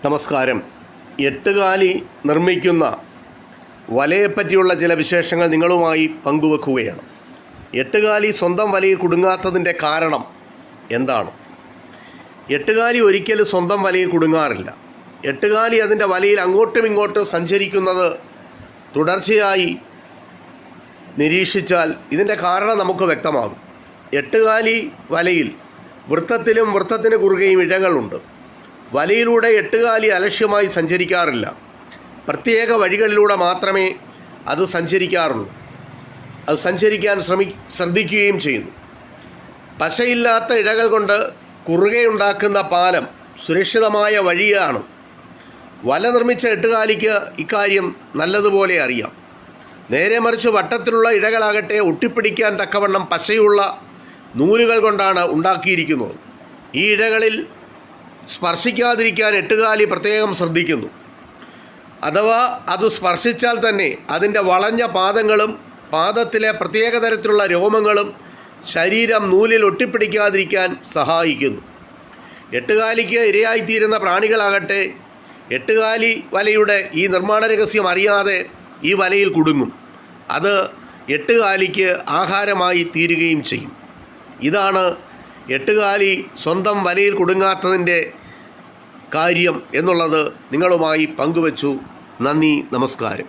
നമസ്കാരം. എട്ടുകാലി നിർമ്മിക്കുന്ന വലയെപ്പറ്റിയുള്ള ചില വിശേഷങ്ങൾ നിങ്ങളുമായി പങ്കുവെക്കുകയാണ്. എട്ടുകാലി സ്വന്തം വലയിൽ കുടുങ്ങാത്തതിൻ്റെ കാരണം എന്താണ്? എട്ടുകാലി ഒരിക്കലും സ്വന്തം വലയിൽ കുടുങ്ങാറില്ല. എട്ടുകാലി അതിൻ്റെ വലയിൽ അങ്ങോട്ടും ഇങ്ങോട്ടും സഞ്ചരിക്കുന്നത് തുടർച്ചയായി നിരീക്ഷിച്ചാൽ ഇതിൻ്റെ കാരണം നമുക്ക് വ്യക്തമാകും. എട്ടുകാലി വലയിൽ വൃത്തത്തിലും വൃത്തത്തിന് കുറുകെയും ഇഴകളുണ്ട്. വലയിലൂടെ എട്ടുകാലി അലക്ഷ്യമായി സഞ്ചരിക്കാറില്ല. പ്രത്യേക വഴികളിലൂടെ മാത്രമേ അത് സഞ്ചരിക്കാറുള്ളൂ. അത് സഞ്ചരിക്കാൻ ശ്രദ്ധിക്കുകയും ചെയ്യുന്നു. പശയില്ലാത്ത ഇഴകൾ കൊണ്ട് കുറുകെ ഉണ്ടാക്കുന്ന പാലം സുരക്ഷിതമായ വഴിയാണ്. വല നിർമ്മിച്ച എട്ടുകാലിക്ക് ഇക്കാര്യം നല്ലതുപോലെ അറിയാം. നേരെ മറിച്ച് വട്ടത്തിലുള്ള ഇഴകളാകട്ടെ ഒട്ടിപ്പിടിക്കാൻ തക്കവണ്ണം പശയുള്ള നൂലുകൾ കൊണ്ടാണ് ഉണ്ടാക്കിയിരിക്കുന്നത്. ഈ ഇഴകളിൽ സ്പർശിക്കാതിരിക്കാൻ എട്ടുകാലി പ്രത്യേകം ശ്രദ്ധിക്കുന്നു. അഥവാ അത് സ്പർശിച്ചാൽ തന്നെ അതിൻ്റെ വളഞ്ഞ പാദങ്ങളും പാദത്തിലെ പ്രത്യേക തരത്തിലുള്ള രോമങ്ങളും ശരീരം നൂലിൽ ഒട്ടിപ്പിടിക്കാതിരിക്കാൻ സഹായിക്കുന്നു. എട്ടുകാലിക്ക് ഇരയായിത്തീരുന്ന പ്രാണികളാകട്ടെ എട്ടുകാലി വലയുടെ ഈ നിർമ്മാണ രഹസ്യം അറിയാതെ ഈ വലയിൽ കുടുങ്ങും. അത് എട്ടുകാലിക്ക് ആഹാരമായി തീരുകയും ചെയ്യും. ഇതാണ് എട്ടുകാലി സ്വന്തം വലയിൽ കുടുങ്ങാത്തതിൻ്റെ കാര്യം എന്നുള്ളത് നിങ്ങളുമായി പങ്കുവച്ചു. നന്ദി, നമസ്കാരം.